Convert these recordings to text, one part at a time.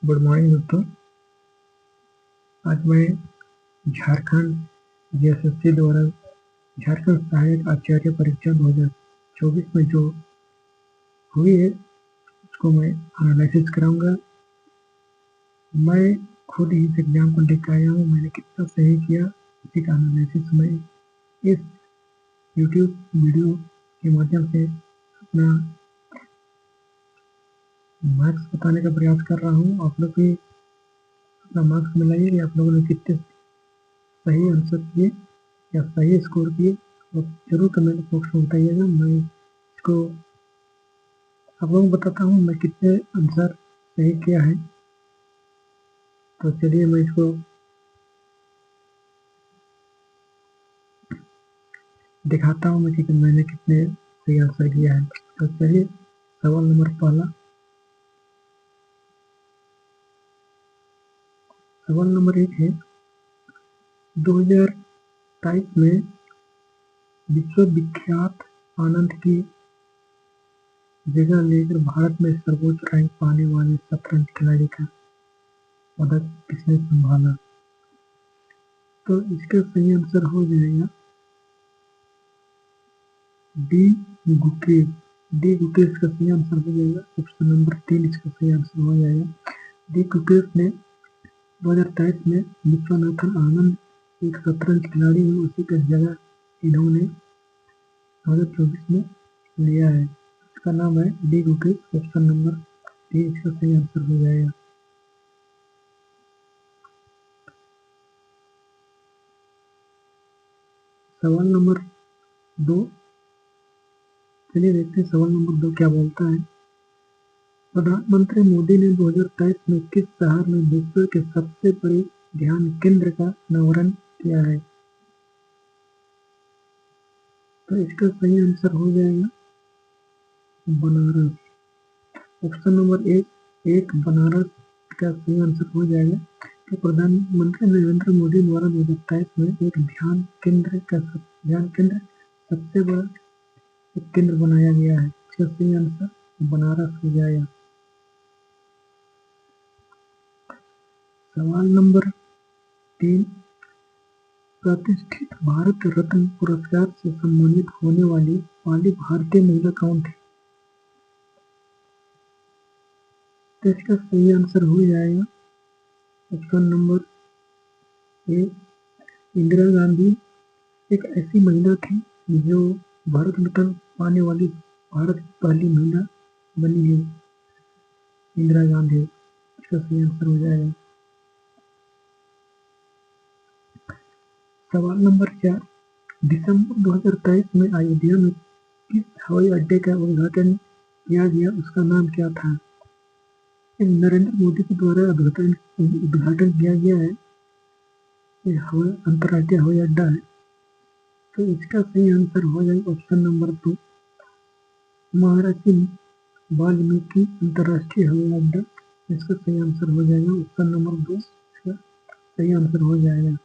Good morning दोस्तों। आज मैं झारखंड जीएसएससी द्वारा झारखंड सहायक आचार्य परीक्षा 2024 में जो हुई है उसको मैं एनालिसिस कराऊंगा। मैं खुद ही इस एग्जाम को लिख आया हूँ, मैंने कितना सही किया इसी का एनालिसिस मैं इस यूट्यूब वीडियो के माध्यम से अपना मार्क्स बताने का प्रयास कर रहा हूँ। आप लोग भी अपना मार्क्स मिलाइए कि आप लोगों ने कितने सही आंसर किए या सही स्कोर किए, तो जरूर कमेंट बॉक्स में बताइएगा। मैं इसको आप लोगों को बताता हूँ मैं कितने आंसर सही किया है। तो चलिए मैं इसको दिखाता हूँ मैं कि मैंने कितने सही आंसर किया है। तो चलिए सवाल नंबर पहला, सवाल नंबर 1 है 2023 में विश्वविख्यात आनंद की जगह लेकर भारत में सर्वोच्च रैंक पाने वाले शतरंज खिलाड़ी का पदक किसने संभाला। तो इसका सही आंसर हो जाएगा डी गुकेश। डी गुकेश का सही आंसर हो जाएगा। ऑप्शन नंबर 3 इसका सही आंसर हो जाएगा। डी गुकेश ने 2023 में विश्वनाथन आनंद एक शतरंज खिलाड़ी है, उसी का जगह इन्होंने 2024 में लिया है। इसका नाम है डी गुकेश। ऑप्शन नंबर 3 इसका सही आंसर हो जाएगा। सवाल नंबर 2, चलिए देखते हैं सवाल नंबर 2 क्या बोलता है। प्रधानमंत्री मोदी ने 2023 में किस शहर में विश्व के सबसे बड़े ध्यान केंद्र का अनावरण किया है। तो इसका सही आंसर हो जाएगा बनारस। ऑप्शन नंबर 1 बनारस का सही आंसर हो जाएगा कि प्रधानमंत्री नरेंद्र मोदी द्वारा 2023 में एक ध्यान केंद्र सबसे बड़ा एक केंद्र बनाया गया है। इसका सही आंसर बनारस हो जाएगा। सवाल नंबर 3, प्रतिष्ठित भारत रत्न पुरस्कार से सम्मानित होने वाली पहली भारतीय महिला कौन थी। तो इसका सही आंसर हो जाएगा ऑप्शन नंबर 1 इंदिरा गांधी। एक ऐसी महिला थी जो भारत रत्न पाने वाली भारत पहली महिला बनी है, इंदिरा गांधी। इसका सही आंसर हो जाएगा। सवाल नंबर 4, दिसंबर 2023 में अयोध्या में किस हवाई अड्डे का उद्घाटन किया गया, उसका नाम क्या था। नरेंद्र मोदी के द्वारा उद्घाटन किया गया है, ये अंतर्राष्ट्रीय हवाई अड्डा है। तो इसका सही आंसर हो जाएगा ऑप्शन नंबर 2 महर्षि वाल्मीकि अंतर्राष्ट्रीय हवाई अड्डा। इसका सही आंसर हो जाएगा ऑप्शन नंबर 2 इसका सही आंसर हो जाएगा।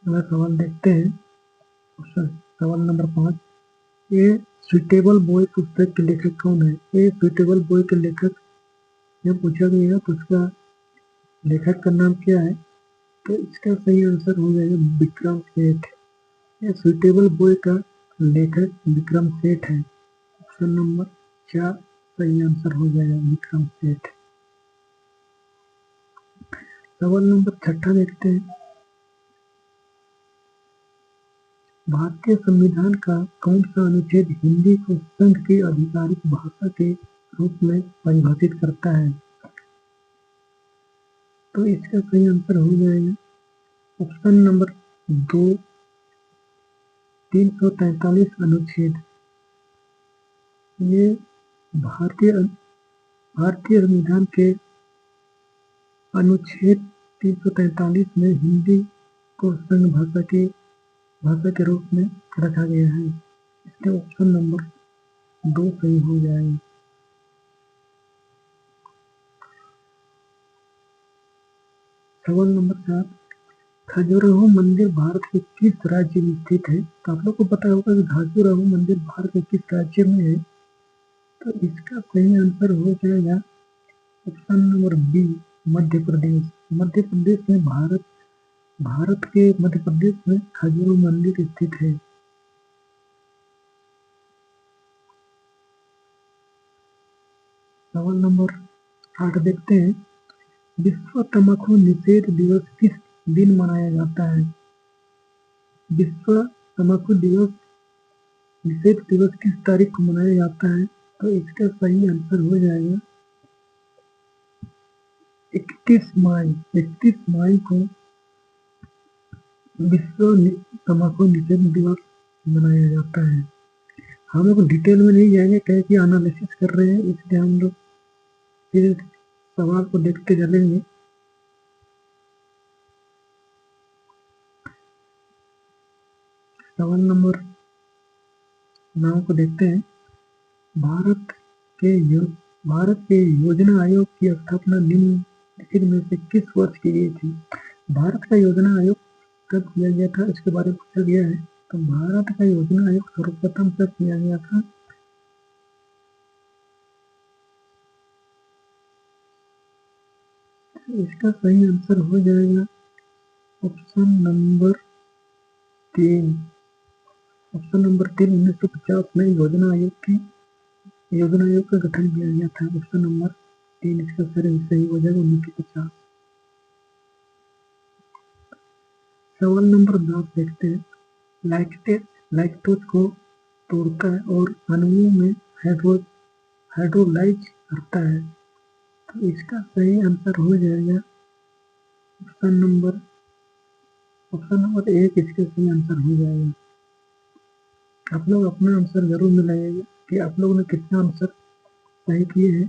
अगला सवाल देखते हैं। सवाल नंबर 5, ये सुइटेबल बॉय पुस्तक के लेखक कौन है। ये सुइटेबल बॉय के लेखक जब पूछा गया तो उसका लेखक का नाम क्या है। तो इसका सही आंसर हो जाएगा विक्रम सेठ। ये सुइटेबल बॉय का लेखक विक्रम सेठ है। ऑप्शन नंबर 4 सही आंसर हो जाएगा विक्रम सेठ। सवाल नंबर 6 देखते हैं। भारतीय संविधान का कौन सा अनुच्छेद हिंदी को संघ की आधिकारिक भाषा के रूप में परिभाषित करता है। तो इसका सही आंसर हो जाएगा ऑप्शन नंबर 2 343 अनुच्छेद। ये भारतीय संविधान के अनुच्छेद 343 में हिंदी को संघ भाषा के रूप में रखा गया है। इसके ऑप्शन नंबर 2 सही हो जाएगा। सवाल नंबर 4, खजुराहो मंदिर भारत के किस राज्य में स्थित है? तो आप लोग को पता होगा कि खजुराहो मंदिर भारत के किस राज्य में है? तो इसका सही आंसर हो जाएगा option number B, Madhya Pradesh. Madhya Pradesh में भारत के मध्य प्रदेश में खजुराहो मंदिर स्थित है। सवाल नंबर 8 देखते हैं। विश्व तंबाकू निषेध दिवस किस दिन मनाया जाता है? विश्व तंबाकू निषेध दिवस किस तारीख को मनाया जाता है? तो इसका सही आंसर हो जाएगा 31 माई। 31 माई को विश्व तंबाकू निषेध दिवस मनाया जाता है। हम लोग डिटेल में नहीं जाएंगे, कहे कि एनालिसिस कर रहे हैं, इसलिए हम लोग फिर सवाल को देखते चलेंगे। सवाल नंबर 9 को देखते हैं। भारत के योजना आयोग की स्थापना निम्नलिखित में से किस वर्ष की गई थी? भारत का योजना आयोग कब किया गया था, इसके बारे में पूछा गया है। तो भारत का योजना आयोग सर्वप्रथम कब किया गया था? इसका सही आंसर हो जाएगा ऑप्शन नंबर 3। ऑप्शन नंबर 3 1950 में योजना आयोग का गठन किया गया था। ऑप्शन नंबर 3 इसका सही हो जाएगा 1950। सवाल नंबर 10 देखते हैं। लैक्टोज को तोड़ता है और अणुओं में हाइड्रोलाइज करता है। तो इसका सही आंसर हो जाएगा ऑप्शन नंबर 1 इसका सही आंसर हो जाएगा। आप लोग अपना आंसर जरूर मिलाइएगा कि आप लोगों ने कितना आंसर सही किए हैं,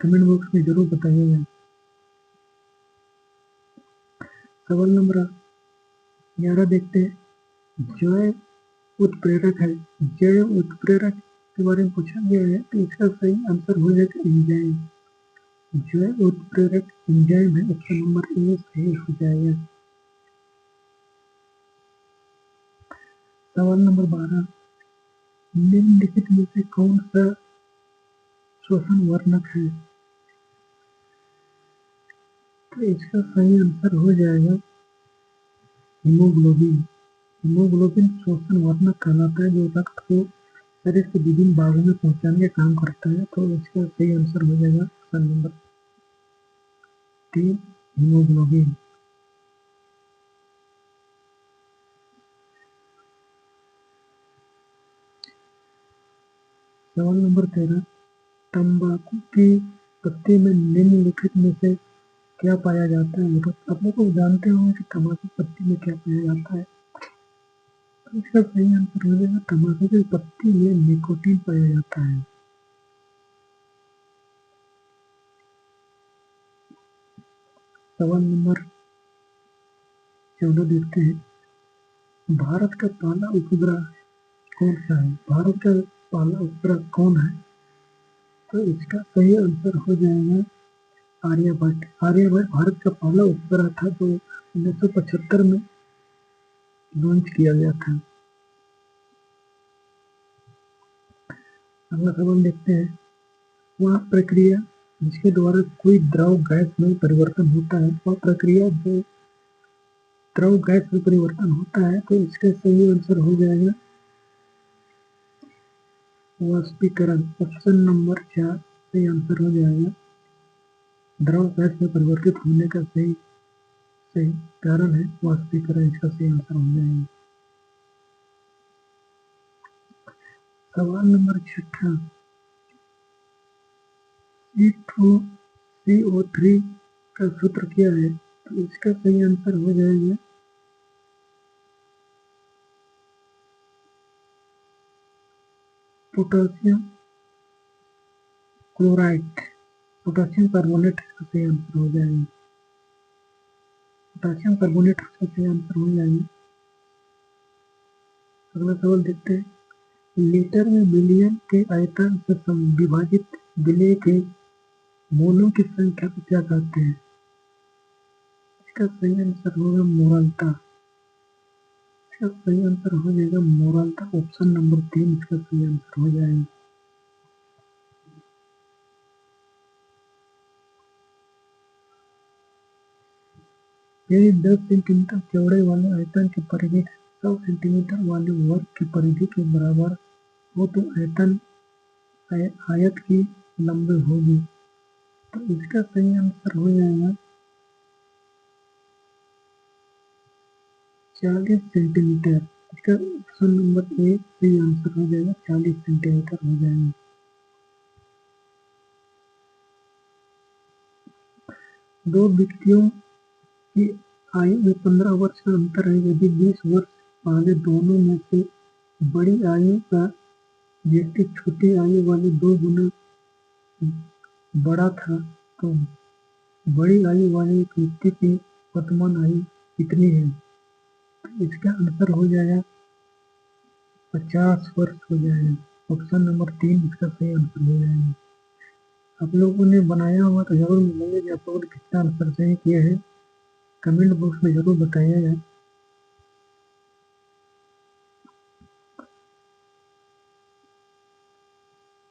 कमेंट बॉक्स में जरूर बताइएगा। सवाल नंबर 11 देखते हैं। जैव उत्प्रेरक है, जैव उत्प्रेरक के बारे में पूछा गया है, तो इसका सही आंसर हो जाएगा एंजाइम। जैव उत्प्रेरक एंजाइम है, ऑप्शन नंबर ए सही हो जाएगा। सवाल नंबर 12। निम्नलिखित में से कौन सा श्वसन वर्णक है? तो इसका सही आंसर हो जाएगा हीमोग्लोबिन। हीमोग्लोबिन श्वसन वर्णक कहलाता है, जो रक्त को शरीर के विभिन्न भागों में पहुंचाने का काम करता है। तो इसका सही आंसर हो जाएगा ऑप्शन नंबर 3 हीमोग्लोबिन। सवाल नंबर 13। तंबाकू की पत्ती में निम्नलिखित में से क्या पाया जाता है? तो आप लोग को जानते होंगे कि तंबाकू पत्ती में क्या पाया जाता है। तो इसका सही आंसर हो जाएगा तंबाकू की पत्ती में निकोटीन पाया जाता है। सवाल नंबर 14 देखते हैं। भारत का पहला उपग्रह कौन सा है? भारत का पहला उपग्रह कौन है? तो इसका सही आंसर हो जाएगा आर्यभट्ट। आर्यभट्ट भारत का पहला उपग्रह था, जो 1975 में लॉन्च किया गया था। अगला सवाल देखते हैं। वह प्रक्रिया जिसके द्वारा कोई द्रव गैस में परिवर्तन होता है, वह प्रक्रिया जो द्रव गैस में परिवर्तन होता है, तो इसका सही आंसर हो जाएगा वाष्पीकरण। ऑप्शन नंबर 4 सही आंसर हो जाएगा। द्रव गैस में परिवर्तित होने का सही कारण है वाष्पीकरण, इसका सही आंसर हो जाएगा। सवाल नंबर 6। CO3 का सूत्र क्या है? तो इसका सही आंसर हो जाएगा पोटेशियम क्लोराइड, पोटेशियम कार्बोनेट का सही आंसर हो जाएगा। पोटेशियम कार्बोनेट का सही आंसर हो जाएगा। अगला सवाल देखते हैं। लीटर में मिलियन के आयतन से विभाजित विलेय के मोलों की संख्या को क्या कहते हैं? इसका सही आंसर होगा मोरलता। इसका सही आंसर हो जाएगा मोरलता। ऑप्शन नंबर 3 इसका सही आंसर हो जाएगा। यदि 10 सेंटीमीटर चौड़े वाले आयतन की परिधि 100 सेंटीमीटर वाले वर्ग की परिधि के बराबर हो तो आयतन आयत की लंबाई होगी। तो इसका सही आंसर हो जाएगा 40 सेंटीमीटर। इसका ऑप्शन नंबर ए सही आंसर हो जाएगा, 40 सेंटीमीटर हो जाएगा। दो व्यक्तियों की आयु में 15 वर्ष का अंतर है। यदि 20 वर्ष पहले दोनों में से बड़ी आयु का व्यक्ति छोटी आयु वाले 2 गुना बड़ा था तो बड़ी आयु वाले व्यक्ति की वर्तमान आयु कितनी है? तो इसका आंसर हो जाएगा 50 वर्ष हो जाएगा। ऑप्शन नंबर 3 इसका सही आंसर हो जाएगा। आप लोगों ने बनाया हुआ तो जरूर मिलेंगे कि आप लोगों ने कितना आंसर सही किया है, कमेंट बॉक्स में जरूर बताइएगा।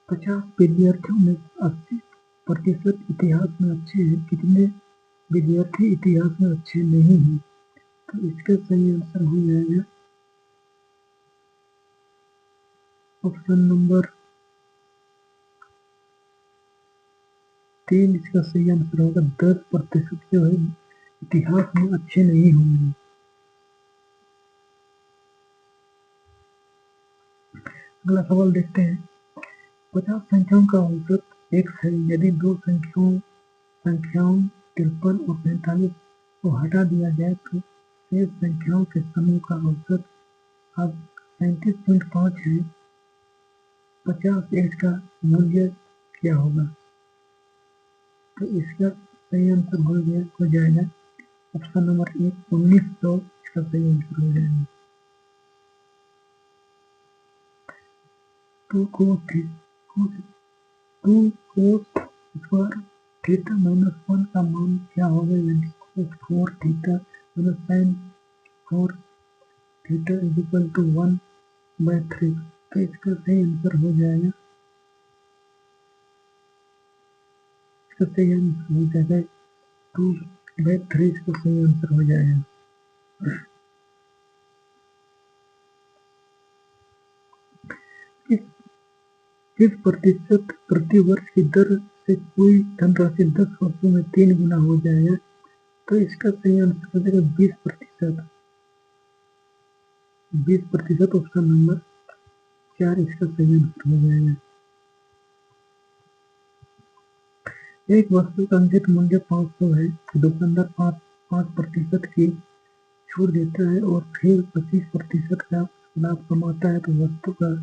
पचास विद्यार्थियों में 80% इतिहास में अच्छे हैं, कितने विद्यार्थी इतिहास में अच्छे नहीं हैं? तो इसका सही आंसर हो जाएगा ऑप्शन नंबर 3 इसका सही आंसर होगा। 10% जो है इतिहास में अच्छे नहीं होंगे। अगला सवाल देखते हैं। 50 संख्याओं का औसत x है। यदि दो संख्याओं 53 और 45 को हटा दिया जाए तो शेष संख्याओं के समूह का औसत अब 37.5 है। 50 का मूल्य क्या होगा? तो इसका सही आंसर हो जाएगा ऑप्शन नंबर 1 1900 इसका सही आंसर हो जाएगा। Two cos square theta minus 1 का मान क्या होगा? यानी cos 4 theta minus sine 4 theta is equal to 1/3। तो इसका सही आंसर हो जाएगा, इसका सही आंसर हो जाएगा 2/3। इसका सही आंसर हो जाएगा। किस प्रतिशत प्रति वर्ष की दर से कोई धनराशि 10 वर्षों में 3 गुना हो जाएगा? तो इसका सही आंसर हो जाएगा 20%। 20% ऑप्शन नंबर 4 इसका सही आंसर हो जाएगा। एक वस्तु का अंकित मूल्य 500 है। दुकानदार 5% की छूट देता है और फिर 25% का लाभ कमाता है तो वस्तु का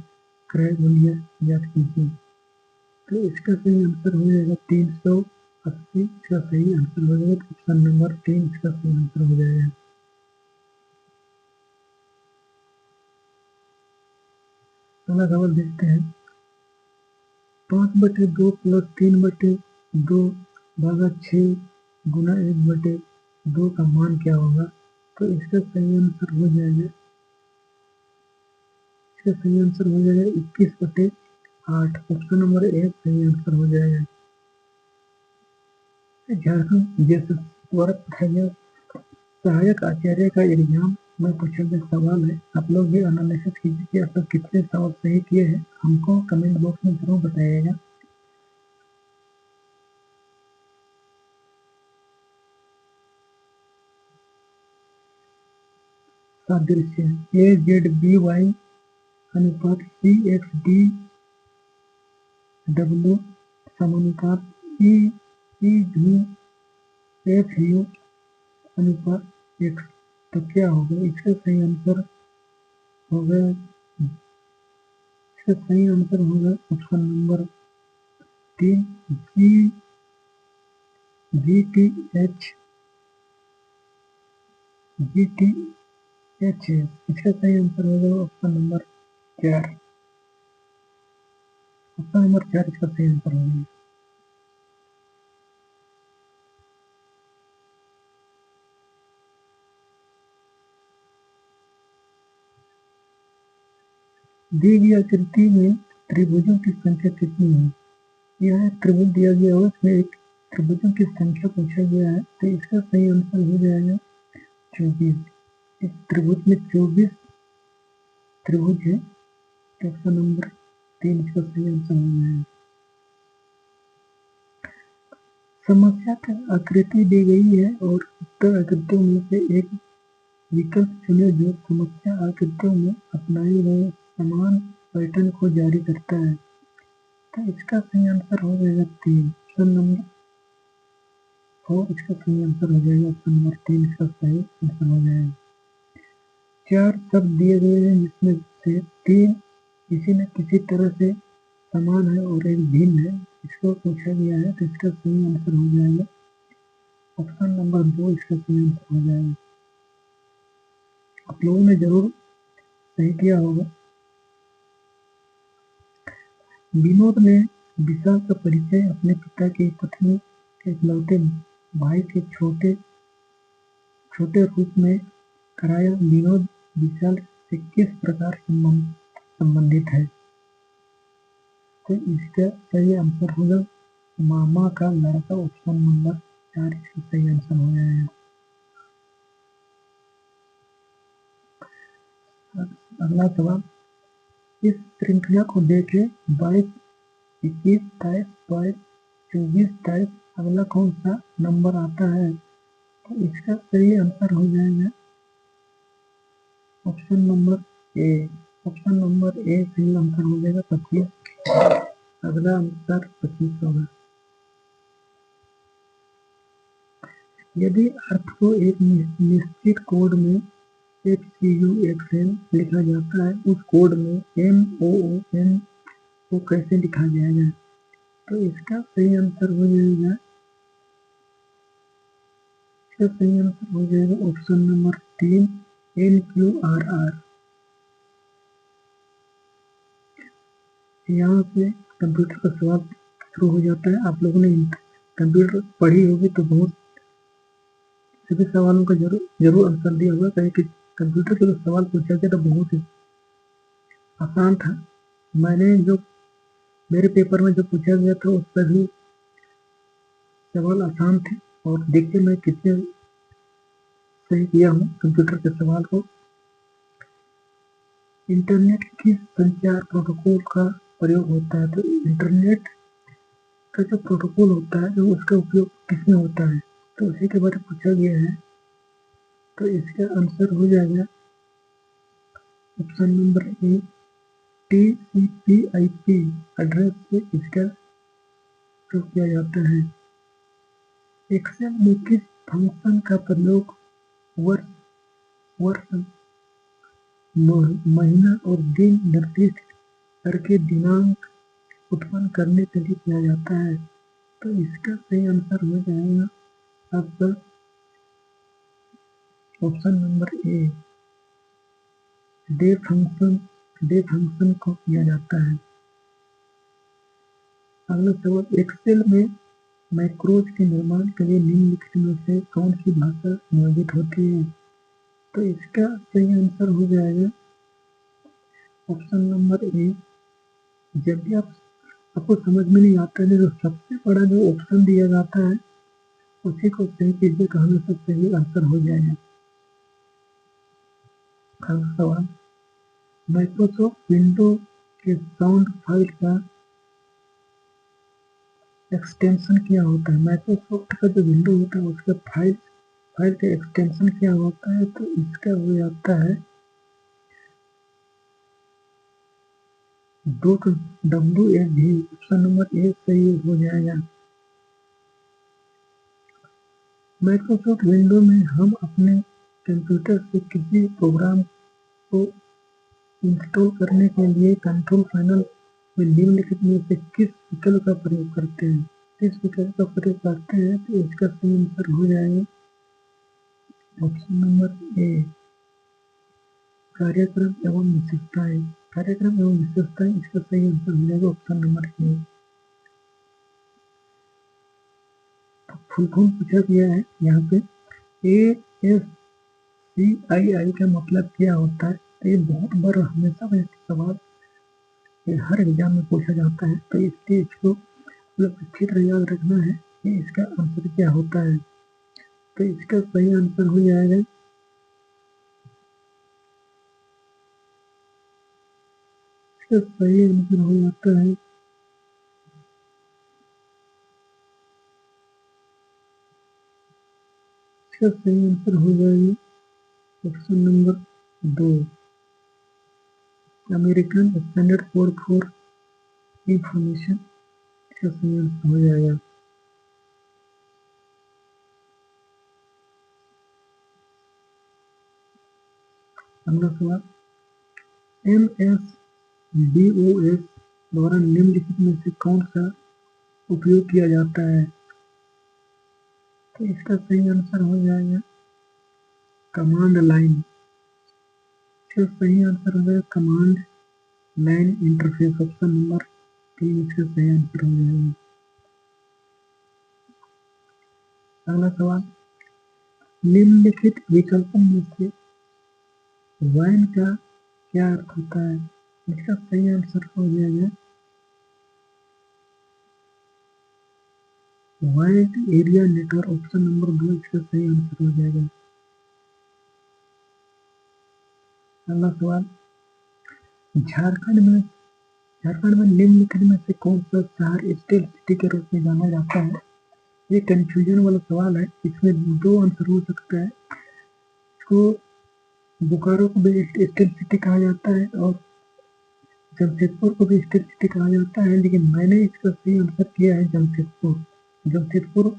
क्रय मूल्य ज्ञात कीजिए। तो इसका सही आंसर हो जाएगा 380। इसका सही आंसर हो जाएगा ऑप्शन नंबर 3 इसका सही आंसर हो जाएगा। अगला सवाल देखते हैं। 5/2 प्लस 3/2 भागा 6 गुना 1/2 का मान क्या होगा? तो इसका सही आंसर हो जाएगा, इसका सही आंसर हो जाएगा 21/8। ऑप्शन नंबर 1 सही आंसर हो जाएगा। झारखंड जैसे वर्ग सहायक आचार्य का एग्जाम में पूछा गया सवाल है। आप लोग भी एनालिसिस कीजिए कि आप लोग कितने सवाल सही किए हैं, हमको कमेंट बॉक्स में जरूर बताइएगा। सादृश्य AZBY अनुपात CXDW समानुपात EVFU अनुपात X। तो क्या होगा? इसका सही आंसर होगा, इसका सही आंसर होगा ऑप्शन नंबर 3 GTH है। इसका सही आंसर होगा ऑप्शन नंबर 4। ऑप्शन नंबर 4 इसका सही आंसर होगा। दी गई आकृति में त्रिभुजों की संख्या कितनी है? यह एक त्रिभुज दिया गया है, उसमें एक त्रिभुजों की संख्या पूछा गया है, तो इसका सही आंसर हो जाएगा 24। इस त्रिभुज में 24 त्रिभुज है, तो ऑप्शन नंबर 3 इसका सही आंसर हो जाएगा। समस्या की आकृति दी गई है और उत्तर आकृतियों में से एक विकल्प चुने जो समस्या आकृतियों में अपनाए गए समान पैटर्न को जारी करता है, तो इसका सही आंसर हो जाएगा 3। ऑप्शन नंबर 4 इसका सही आंसर हो जाएगा। ऑप्शन नंबर 3 इसका सही आंसर हो जाएगा। 4 शब्द दिए गए हैं जिसमें से 3 किसी न किसी तरह से समान है और एक भिन्न है, इसको पूछा गया है, तो इसका सही आंसर हो जाएगा ऑप्शन नंबर 2 इसका सही आंसर हो जाएगा। आप लोगों ने जरूर सही किया होगा। विनोद ने विशाल का परिचय अपने पिता की पत्नी के इकलौते भाई के छोटे रूप में कराया। विनोद विशाल से किस प्रकार संबंधित है? तो इसका सही आंसर होगा मामा का लड़का। ऑप्शन नंबर 4 इसका सही आंसर हो जाएगा। अगला सवाल, इस श्रृंखला को देखें 22, 21, 23, 22, 24, 23, अगला कौन सा नंबर आता है? तो इसका सही आंसर हो जाएगा option number A. Option number A सही आंसर हो जाएगा 25। अगला आंसर 25 होगा। यदि अर्थ को एक निश्चित कोड में HCUXN लिखा जाता है, उस कोड में MOON को कैसे लिखा जाएगा? तो इसका सही आंसर हो जाएगा, इसका सही आंसर हो जाएगा ऑप्शन नंबर 3 NQRR। यहाँ से कंप्यूटर का सवाल शुरू हो जाता है। आप लोगों ने कंप्यूटर पढ़ी होगी तो बहुत सभी सवालों का जरूर आंसर दिया होगा, कहीं कि कंप्यूटर के जो सवाल पूछा गया तो बहुत ही आसान था। मैंने जो मेरे पेपर में जो पूछा गया था उस पर भी सवाल आसान थे, और देखते मैं कितने सही किया हूँ कंप्यूटर के सवाल को। इंटरनेट किस संचार प्रोटोकॉल का प्रयोग होता है? तो इंटरनेट का जो प्रोटोकॉल होता है, जो उसका उपयोग किसमें होता है, तो उसी के बारे में पूछा गया है, तो इसका आंसर हो जाएगा option number A TCP/IP address से इसका प्रयोग किया जाता है। एक्सेल में किस फंक्शन का प्रयोग वर्ष, महीना और दिन निर्दिष्ट करके दिनांक उत्पन्न करने के लिए किया जाता है? तो इसका सही आंसर हो जाएगा आपका option number a day function को किया जाता है। अगला सवाल, एक्सेल में मैक्रोज के निर्माण के लिए निम्नलिखित में से कौन सी भाषा नियोजित होती है? तो इसका सही आंसर हो जाएगा ऑप्शन नंबर ए। जब भी आपको समझ में नहीं आता है तो सबसे बड़ा जो ऑप्शन दिया जाता है उसी को सही कीजिए, तो हमेशा सही आंसर हो जाएगा। अगला सवाल, माइक्रोसॉफ्ट विंडो के साउंड फाइल का एक्सटेंशन क्या होता है? माइक्रोसॉफ्ट का जो विंडो होता है उसका फाइल का एक्सटेंशन क्या होता है? तो इसका हो जाता है WAV। ऑप्शन नंबर ए सही हो जाएगा। माइक्रोसॉफ्ट विंडो में हम अपने कंप्यूटर से किसी प्रोग्राम को इंस्टॉल करने के लिए कंट्रोल पैनल में निम्नलिखित में से किस विकल्प का प्रयोग करते हैं? किस विकल्प का प्रयोग करते हैं? तो इसका सही आंसर हो जाएगा ऑप्शन नंबर ए कार्यक्रम एवं विशेषताएं। कार्यक्रम एवं विशेषताएं इसका सही आंसर हो जाएगा option number A. Full form पूछा गया है यहाँ पे ASCII का मतलब क्या होता है? तो ये बहुत बार हमेशा सवाल ये हर एग्जाम में पूछा जाता है, तो इसलिए इसको मतलब अच्छी तरह याद रखना है कि इसका आंसर क्या होता है। तो इसका सही आंसर हो जाएगा इसका सही आंसर हो जाता है इसका सही आंसर हो जाएगा option number 2, American standard code for information. इसका सही आंसर हो जाएगा। अगला सवाल, MSDOS द्वारा निम्नलिखित में से कौन सा उपयोग किया जाता है? तो इसका सही आंसर हो जाएगा कमांड लाइन। इसका सही आंसर हो जाएगा command line interface, option number 3 इसका सही आंसर हो जाएगा। अगला सवाल, निम्नलिखित विकल्पों में से वैन का क्या अर्थ होता है? इसका सही आंसर हो जाएगा wide area network, option number 2 इसका सही आंसर हो जाएगा। अगला सवाल, झारखंड में निम्नलिखित में से कौन सा शहर स्टील सिटी के रूप में जाना जाता है? ये कंफ्यूजन वाला सवाल है, इसमें 2 आंसर हो सकता है। इसको बोकारो को भी स्टील सिटी कहा जाता है और जमशेदपुर को भी स्टील सिटी कहा जाता है, लेकिन मैंने इसका सही आंसर किया है जमशेदपुर। जमशेदपुर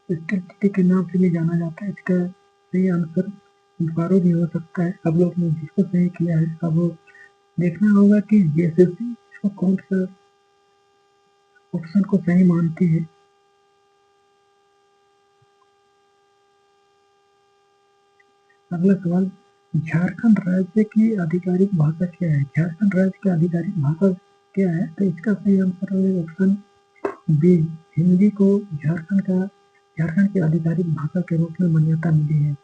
स्टील सिटी के नाम से भी जाना जाता है। इसका सही आंसर बोकारो भी हो सकता है। अब लोग ने जिसको सही किया है, अब देखना होगा कि जेएसएससी इसको कौन सा ऑप्शन को सही मानती है। अगला सवाल, झारखंड राज्य की आधिकारिक भाषा क्या है? झारखंड राज्य की आधिकारिक भाषा क्या है? तो इसका सही आंसर है ऑप्शन बी, हिंदी को झारखंड की आधिकारिक भाषा के रूप में मान्यता मिली है।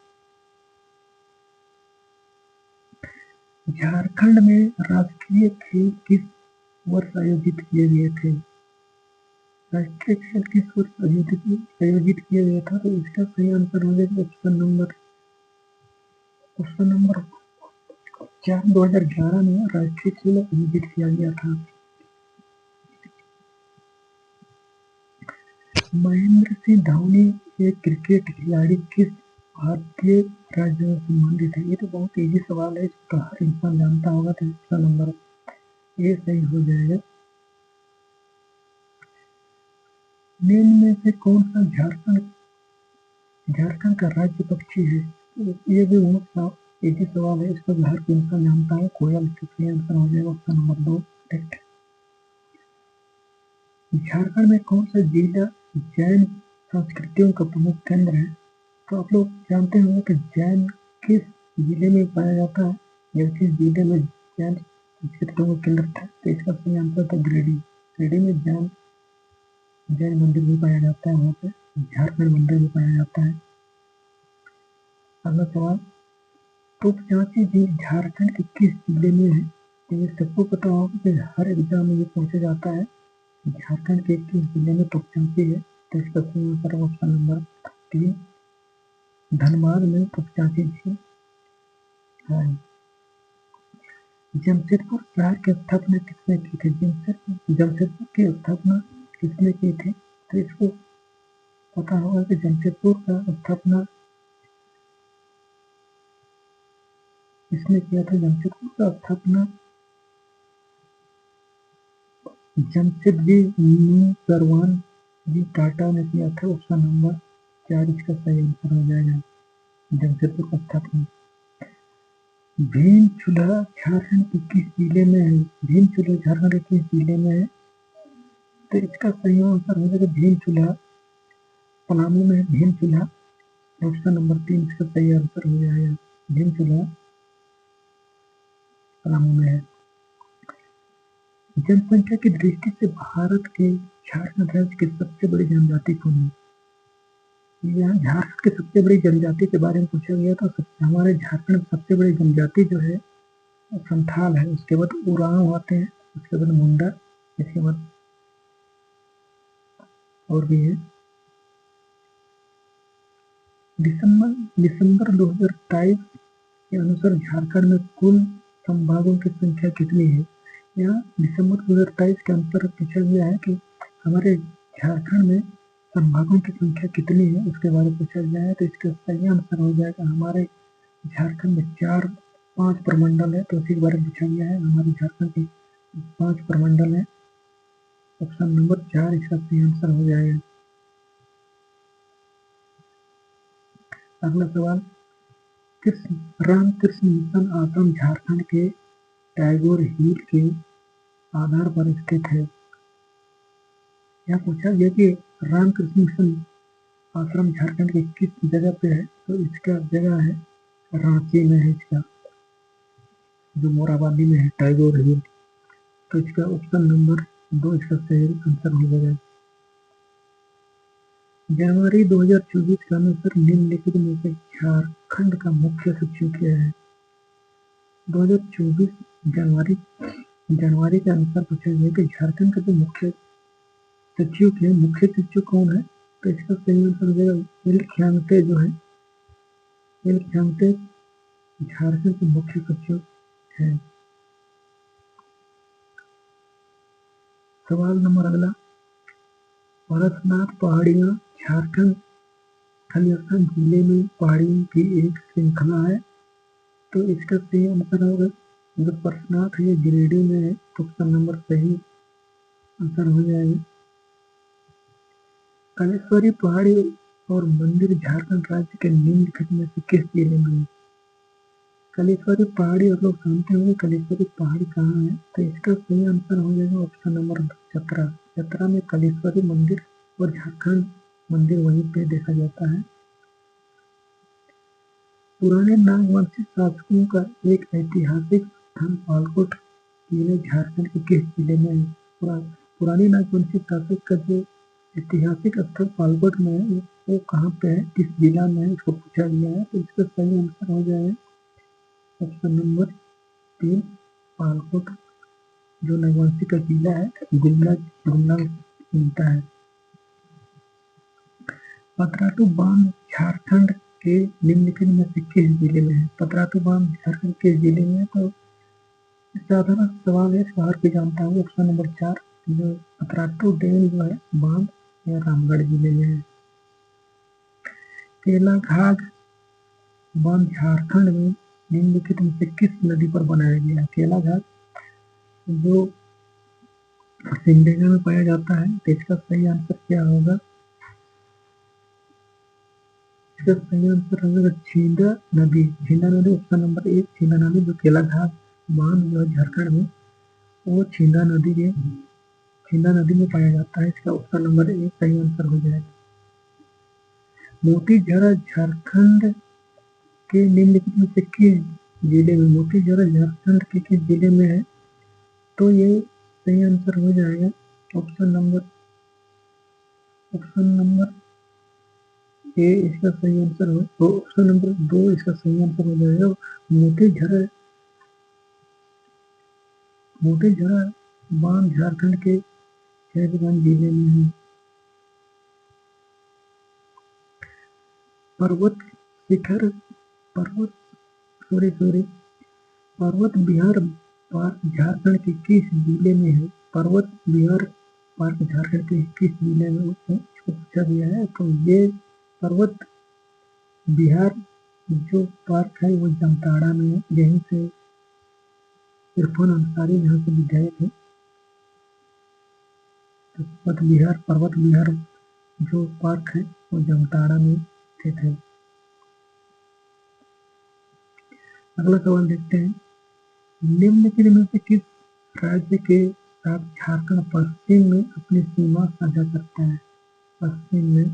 झारखंड में राष्ट्रीय खेल किस वर्ष आयोजित किए गए थे? राष्ट्रीय खेल किस वर्ष आयोजित किया गया था? तो इसका सही आंसर हो जाएगा ऑप्शन नंबर 4, 2011 में राष्ट्रीय खेल आयोजित किया गया था। महेंद्र सिंह धोनी एक क्रिकेट खिलाड़ी किस भारतीय राज्य में संबंधित है? ये तो बहुत इजी सवाल है, इसको हर इंसान जानता होगा, तो इसका नंबर ये सही हो जाएगा। निम्न में से कौन सा झारखंड का राज्य पक्षी है? ये भी बहुत इजी सवाल है, इसको हर इंसान जानता है, कोयल। इसका सही आंसर हो जाएगा ऑप्शन नंबर 2 करेक्ट। झारखंड में कौन सा जिला जैन संस्कृतियों का प्रमुख केंद्र है? तो आप लोग जानते होंगे कि जैन किस जिले में पाया जाता है, या किस जिले में जैन संस्कृतियों का केंद्र था? तो इसका सही आंसर था गिरिडीह में जैन मंदिर भी पाया जाता है, वहाँ पे झारखंड मंदिर भी पाया जाता है। अगला सवाल, तोपचांची झील झारखंड के किस जिले में है? तो ये सबको पता होगा कि हर एग्जाम में ये पूछा जाता है, झारखंड के किस जिले में तोपचांची है? तो इसका सही आंसर ऑप्शन नंबर 3, धनबाद में तोपचांची झील है। जमशेदपुर शहर की स्थापना किसने की थी? जमशेदपुर की स्थापना किसने की थी? तो इसको पता होगा कि जमशेदपुर का स्थापना किसने किया था? जमशेदपुर का स्थापना जमशेदजी सरवान जी टाटा ने किया था। ऑप्शन नंबर 4 इसका सही आंसर हो जाएगा, जमशेदपुर का स्थापना। भीम चूल्हा झारखंड के किस जिले में है? भीम चूल्हा झारखंड के किस जिले में है? तो इसका सही आंसर हो जाएगा भीम चूल्हा पलामू में। भीम चूल्हा ऑप्शन नंबर 3 इसका सही आंसर हो जाएगा, भीम चूल्हा पलामू में है। जनसंख्या की दृष्टि से भारत के झारखंड राज्य की सबसे बड़ी जनजाति कौन है? यहाँ झारखंड की सबसे बड़ी जनजाति के बारे में पूछा गया, तो हमारे झारखंड में सबसे बड़ी जनजाति जो है संथाल है, उसके बाद उरांव आते हैं, उसके बाद मुंडा, इसके बाद और भी है। दिसंबर 2023 के अनुसार झारखंड में कुल संभागों की संख्या कितनी है? यहाँ दिसंबर 2023 के अनुसार पूछा गया है कि हमारे झारखंड में संभागों की संख्या कितनी है, उसके बारे में पूछा गया है। तो इसका सही आंसर हो जाएगा हमारे झारखंड में 5 प्रमंडल है, तो इसी के बारे में पूछा गया है। हमारे झारखंड के 5 प्रमंडल है। ऑप्शन नंबर 4 इसका सही आंसर हो जाएगा। अगला सवाल, रामकृष्ण मिशन आश्रम झारखंड के टैगोर हिल के आधार पर स्थित है। यह पूछा गया कि रामकृष्ण मिशन आश्रम झारखंड के किस जगह पे है? तो इसका जगह है रांची में है, इसका जो मोराबादी में है टैगोर हिल। तो इसका ऑप्शन नंबर 2 इसका सही आंसर हो जाएगा। जनवरी 2024 के अनुसार निम्नलिखित में से झारखंड का मुख्य सचिव क्या है? 2024 जनवरी के अनुसार पूछा गया कि झारखंड का जो मुख्य सचिव कौन है? तो इसका सही आंसर हो जाएगा एल ख्यांगते जो है, एल ख्यांगते झारखंड के मुख्य सचिव है। सवाल नंबर अगला, परसनाथ पहाड़ियां झारखंड खलिस्तान जिले में पहाड़ियों की एक श्रृंखला है। तो इसका सही आंसर होगा जो परसनाथ है, ये गिरिडीह में है। तो ऑप्शन नंबर सही आंसर हो जाएगा। कालेश्वरी पहाड़ी और मंदिर झारखंड राज्य के निम्नलिखित में से किस जिले में है? कालेश्वरी पहाड़ी आप लोग जानते होंगे कालेश्वरी पहाड़ी कहाँ है? तो इसका सही आंसर हो जाएगा ऑप्शन नंबर 17। 17 में कालेश्वरी मंदिर और झारखंड मंदिर वहीं पे देखा जाता है। पुराने नागवंशी शासकों का एक ऐतिहासिक स्थान पालकोट किले झारखंड के किस जिले में है? पुराने नागवंशी शासक का जो ऐतिहासिक स्थल पालकोट में है वो कहाँ पे है, किस जिला में है, इसको पूछा गया है। तो इसका सही आंसर हो जाएगा ऑप्शन नंबर 3 पालकोट, जो नागवंशी का जिला है गुमला मिलता है। पतरातू बांध झारखंड के निम्नलिखित में से किस जिले में है? पतरातू बांध झारखंड किस जिले में है? तो साधारण सवाल है, शहर पे जानता हूँ। ऑप्शन नंबर 4 जो पतरातू डैम जो है बांध या रामगढ़ जिले में है। केलाघाट बांध झारखंड में निम्नलिखित में से किस नदी पर बनाया गया है? केलाघाट जो सिमडेगा में पाया जाता है। तो इसका सही आंसर क्या होगा? इसका सही आंसर होगा छिंदा नदी। छिंदा नदी ऑप्शन नंबर 1 छिंदा नदी जो केलाघाट बांध जो है झारखंड में वो छिंदा नदी में पाया जाता है। इसका ऑप्शन नंबर 1 सही आंसर हो जाएगा। मोतीझरा झारखंड के निम्नलिखित में से किस जिले में? मोतीझरा झारखंड के किस जिले में है? तो ये सही आंसर हो जाएगा ऑप्शन नंबर ए इसका सही आंसर हो, तो ऑप्शन नंबर 2 इसका सही आंसर हो जाएगा। मोतीझरा बांध झारखंड के साहिबगंज जिले में है। पर्वत विहार पार्क झारखंड के किस जिले में है? पर्वत विहार पार्क झारखंड के किस जिले में इसको पूछा गया है। तो ये पर्वत विहार जो पार्क है वो जामताड़ा में है। यहीं से इरफान अंसारी यहाँ से विधायक है। तो पर्वत विहार जो पार्क है वो जामताड़ा में स्थित है। अगला सवाल देखते हैं, निम्नलिखित में से किस राज्य के साथ झारखंड पश्चिम में अपनी सीमा साझा करता है? पश्चिम में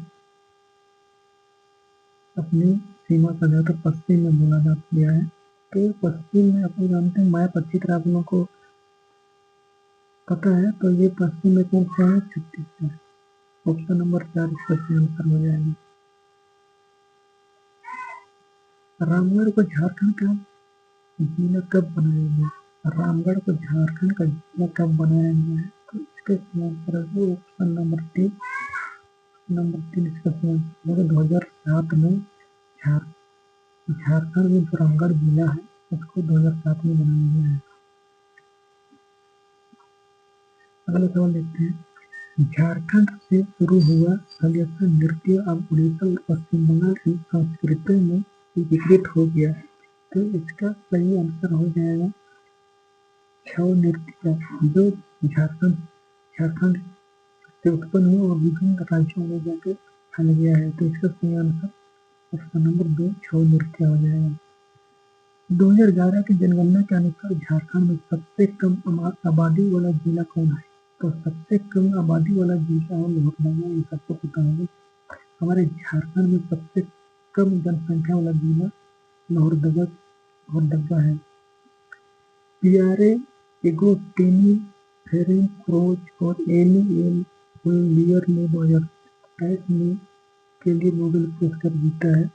अपनी सीमा साझा तो पश्चिम में बोला जा गया है। तो पश्चिम में आप लोग जानते हैं मैप अच्छी तरह आप लोगों को पता है। तो ये पश्चिम में कौन सा है? छत्तीसगढ़। ऑप्शन नंबर 4 इसका सही आंसर हो जाएगा। रामगढ़ को झारखंड का जिला कब बनाया गया? रामगढ़ को झारखंड का जिला कब बनाया गया है? तो इसका सही आंसर है ऑप्शन नंबर 3। इसका सही आंसर होगा 2007 में। झारखंड में जो रामगढ़ जिला है उसको 2007 में बनाया गया है। अगला सवाल देखते हैं। झारखंड से शुरू हुआ सलयसा नृत्य अब उड़ीसा और पश्चिम बंगाल की संस्कृतियों में एकीकृत हो गया। तो इसका सही आंसर हो जाएगा छऊ नृत्य, जो झारखंड से उत्पन्न हुआ और विभिन्न राज्यों में जाकर फैल गया है। तो इसका सही आंसर ऑप्शन नंबर 2 छऊ नृत्य हो जाएगा। 2011 की जनगणना के अनुसार झारखंड में सबसे कम आबादी वाला जिला कौन है? तो सबसे कम आबादी वाला जिला है लोहरदगा, ये सबको पता होगा। हमारे झारखंड में सबसे कम जनसंख्या वाला जिला लोहरदगा है। पियरे एगोस्टिनी फेरेंस रोच और एनी एल होलियर ने 2027 में के लिए नोबेल पुरस्कार जीता है।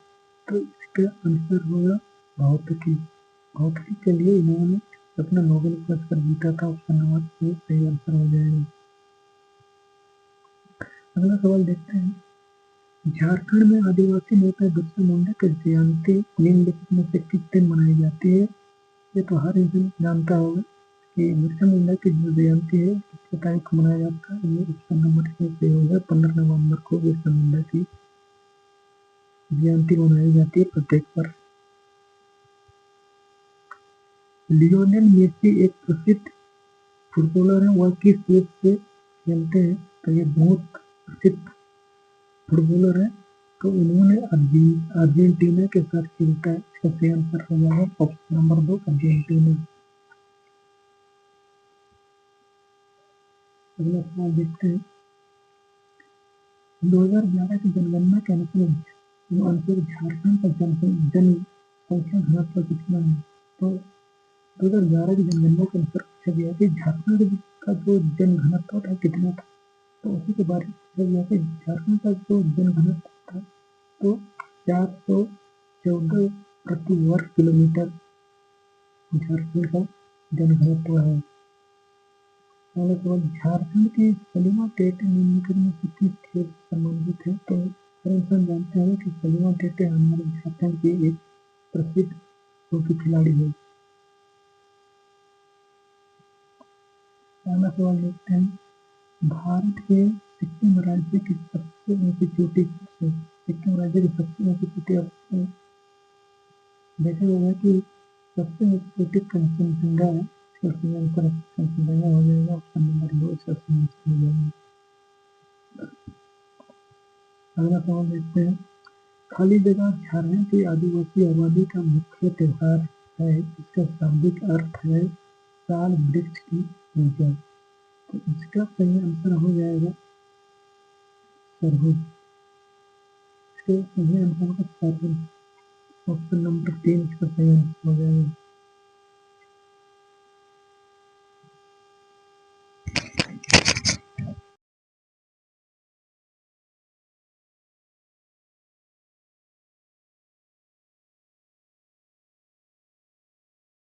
तो इसका आंसर होगा भौतिकी। भौतिकी के लिए इन्होंने अपना नोबेल पुरस्कार जीता था। ऑप्शन नंबर 1 सही आंसर हो जाएगा। अगला सवाल देखते हैं। झारखंड में आदिवासी नेता बिरसा मुंडा की जयंती निम्नलिखित में से किस दिन मनाई जाती है? ये तो हर इंसान जानता होगा कि बिरसा मुंडा की जो जयंती है किस तारीख को मनाया जाता है। ये ऑप्शन नंबर 1 सही होगा। 15 नवंबर को बिरसा मुंडा की जयंती मनाई जाती है प्रत्येक वर्ष। लियोनेल मेसी एक प्रसिद्ध फुटबॉलर है, वह किस देश से खेलते हैं? तो ये बहुत प्रसिद्ध फुटबॉलर है, तो उन्होंने अर्जेंटीना के साथ खेलता है। इसका सही आंसर हो जाएगा ऑप्शन नंबर 2 अर्जेंटीना। अगला सवाल देखते हैं। 2011 की जनगणना के अनुसार झारखंड का जनसंख्या घनत्व कितना है? तो 2011 की जनगणना के अनुसार पूछा गया कि झारखंड का जो जनघनत्व था कितना था। तो उसी के बारे में पूछा गया कि झारखंड का जो जनघनत्व था तो 414 प्रति वर्ग किलोमीटर झारखंड का जनघनत्व है। अगला सवाल। झारखंड की सलीमा टेटे निम्नलिखित में से किस खेल से संबंधित है? तो हर इंसान जानते हैं कि सलीमा टेटे हमारे झारखंड की एक प्रसिद्ध हॉकी खिलाड़ी है। अगला सवाल देखते हैं। भारत के सिक्किम राज्य की सबसे ऊंची चोटी है? सिक्किम राज्य की सबसे ऊंची चोटी आपको देखा होगा कि सबसे ऊंची चोटी कंचनजंगा है। इसका सही आंसर कंचनजंगा हो जाएगा। ऑप्शन नंबर 2 इसका सही आंसर हो जाएगा। अगला सवाल देखते हैं। खाली जगह झारखंड की आदिवासी आबादी का मुख्य त्योहार है। इसका शाब्दिक अर्थ है साल वृक्ष की पूजा। तो इसका सही आंसर हो जाएगा सरहुल। इसका सही आंसर होगा सरहुल। ऑप्शन नंबर 3 इसका सही आंसर हो जाएगा।